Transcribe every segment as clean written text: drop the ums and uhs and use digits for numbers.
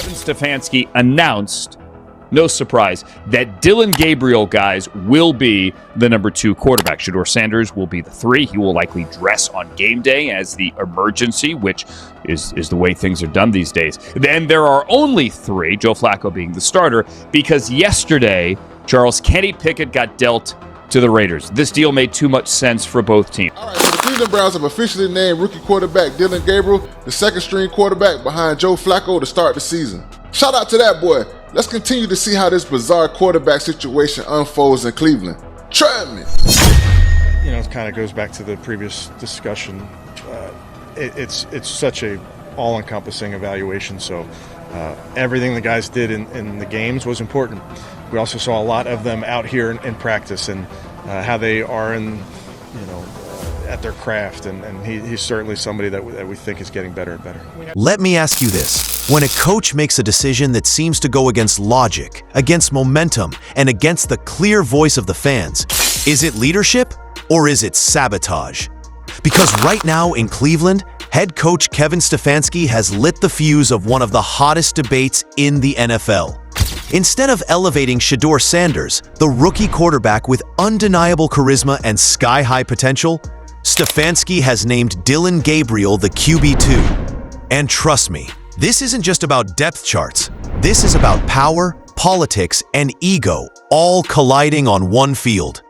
Kevin Stefanski announced, no surprise, that Dillon Gabriel, guys, will be the number 2 quarterback. Shedeur Sanders will be the 3. He will likely dress on game day as the emergency, which is the way things are done these days. Then there are only 3, Joe Flacco being the starter, because yesterday, Charles, Kenny Pickett got dealt to the Raiders. This deal made too much sense for both teams. All right, so the Cleveland Browns have officially named rookie quarterback Dillon Gabriel the second-string quarterback behind Joe Flacco to start the season. Shout out to that boy. Let's continue to see how this bizarre quarterback situation unfolds in Cleveland. Try me. You know, it kind of goes back to the previous discussion. It's such a all-encompassing evaluation. So everything the guys did in the games was important. We also saw a lot of them out here in practice and how they are at their craft. And he's certainly somebody that we think is getting better and better. Let me ask you this. When a coach makes a decision that seems to go against logic, against momentum, and against the clear voice of the fans, is it leadership or is it sabotage? Because right now in Cleveland, head coach Kevin Stefanski has lit the fuse of one of the hottest debates in the NFL. Instead of elevating Shedeur Sanders, the rookie quarterback with undeniable charisma and sky-high potential, Stefanski has named Dillon Gabriel the QB2. And trust me, this isn't just about depth charts. This is about power, politics, and ego, all colliding on one field.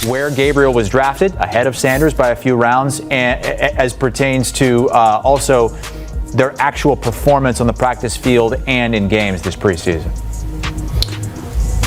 Where Gabriel was drafted, ahead of Sanders by a few rounds, and as pertains to also their actual performance on the practice field and in games this preseason.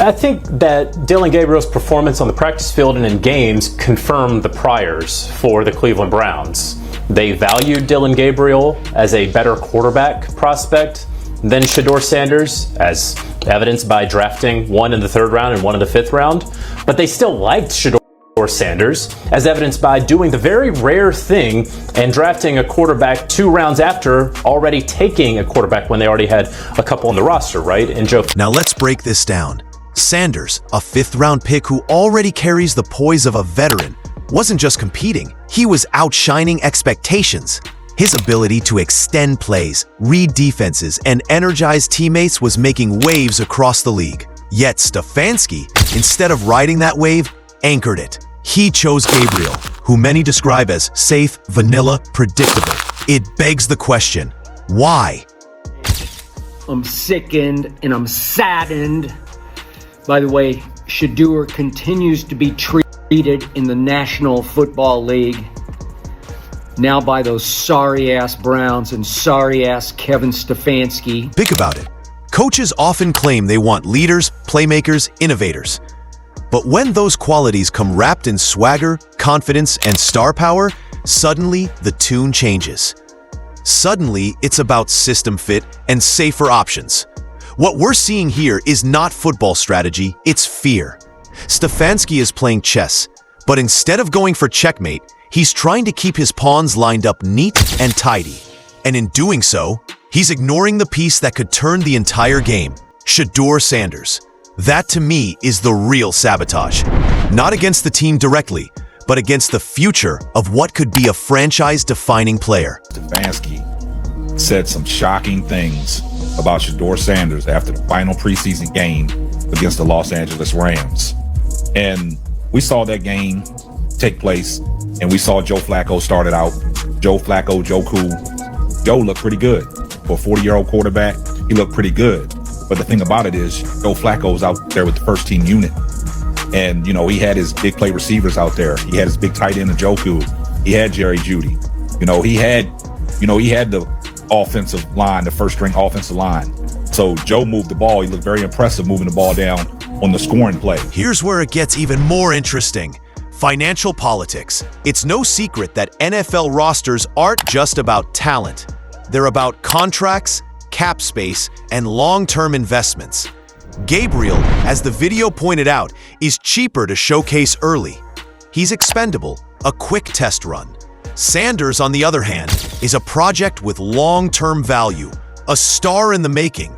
I think that Dillon Gabriel's performance on the practice field and in games confirmed the priors for the Cleveland Browns. They valued Dillon Gabriel as a better quarterback prospect than Shedeur Sanders, as evidenced by drafting one in the 3rd round and one in the 5th round. But they still liked Shedeur Sanders, as evidenced by doing the very rare thing and drafting a quarterback 2 rounds after already taking a quarterback when they already had a couple on the roster, right? And Joe. Now let's break this down. Sanders, a 5th-round pick who already carries the poise of a veteran, wasn't just competing, he was outshining expectations. His ability to extend plays, read defenses, and energize teammates was making waves across the league. Yet Stefanski, instead of riding that wave, anchored it. He chose Gabriel, who many describe as safe, vanilla, predictable. It begs the question, why? I'm sickened and I'm saddened. By the way, Shedeur continues to be treated in the National Football League, now by those sorry-ass Browns and sorry-ass Kevin Stefanski. Think about it. Coaches often claim they want leaders, playmakers, innovators. But when those qualities come wrapped in swagger, confidence, and star power, suddenly the tune changes. Suddenly, it's about system fit and safer options. What we're seeing here is not football strategy, it's fear. Stefanski is playing chess, but instead of going for checkmate, he's trying to keep his pawns lined up neat and tidy. And in doing so, he's ignoring the piece that could turn the entire game, Shedeur Sanders. That to me is the real sabotage. Not against the team directly, but against the future of what could be a franchise-defining player. Stefanski said some shocking things about Shedeur Sanders after the final preseason game against the Los Angeles Rams. And we saw that game take place, and we saw Joe Flacco started out. Joe Flacco, Joe Cool. Joe looked pretty good. For a 40-year-old quarterback, he looked pretty good. But the thing about it is, Joe Flacco's out there with the first team unit. And, he had his big play receivers out there. He had his big tight end, Njoku. He had Jerry Jeudy. He had the offensive line, the first-string offensive line. So Joe moved the ball. He looked very impressive moving the ball down on the scoring play. Here's where it gets even more interesting. Financial politics. It's no secret that NFL rosters aren't just about talent. They're about contracts, cap space, and long-term investments. Gabriel, as the video pointed out, is cheaper to showcase early. He's expendable, a quick test run. Sanders, on the other hand, is a project with long-term value, a star in the making.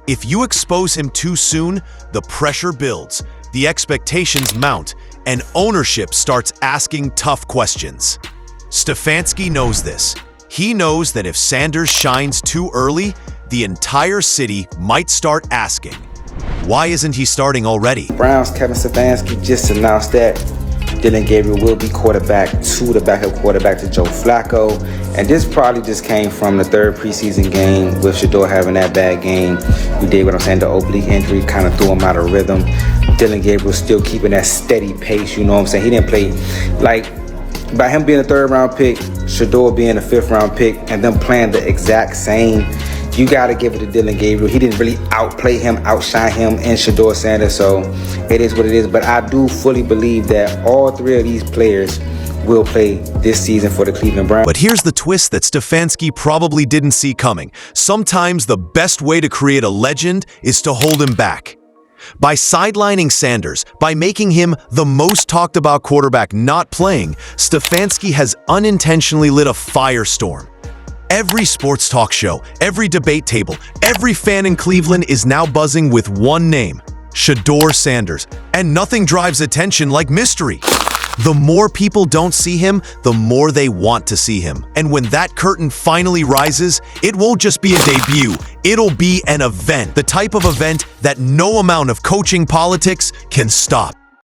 If you expose him too soon, the pressure builds, the expectations mount, and ownership starts asking tough questions. Stefanski knows this. He knows that if Sanders shines too early, the entire city might start asking, why isn't he starting already? Browns Kevin Stefanski just announced that Dillon Gabriel will be quarterback 2, the backup quarterback to Joe Flacco. And this probably just came from the 3rd preseason game with Shedeur having that bad game. You did what I'm saying, the oblique injury kind of threw him out of rhythm. Dillon Gabriel still keeping that steady pace, you know what I'm saying? He didn't play, like, by him being a 3rd round pick, Shedeur being a 5th round pick, and them playing the exact same, you got to give it to Dillon Gabriel. He didn't really outplay him, outshine him, and Shedeur Sanders, so it is what it is. But I do fully believe that all 3 of these players will play this season for the Cleveland Browns. But here's the twist that Stefanski probably didn't see coming. Sometimes the best way to create a legend is to hold him back. By sidelining Sanders, by making him the most talked about quarterback not playing, Stefanski has unintentionally lit a firestorm. Every sports talk show, every debate table, every fan in Cleveland is now buzzing with one name, Shedeur Sanders. And nothing drives attention like mystery. The more people don't see him, the more they want to see him. And when that curtain finally rises, it won't just be a debut, it'll be an event. The type of event that no amount of coaching politics can stop.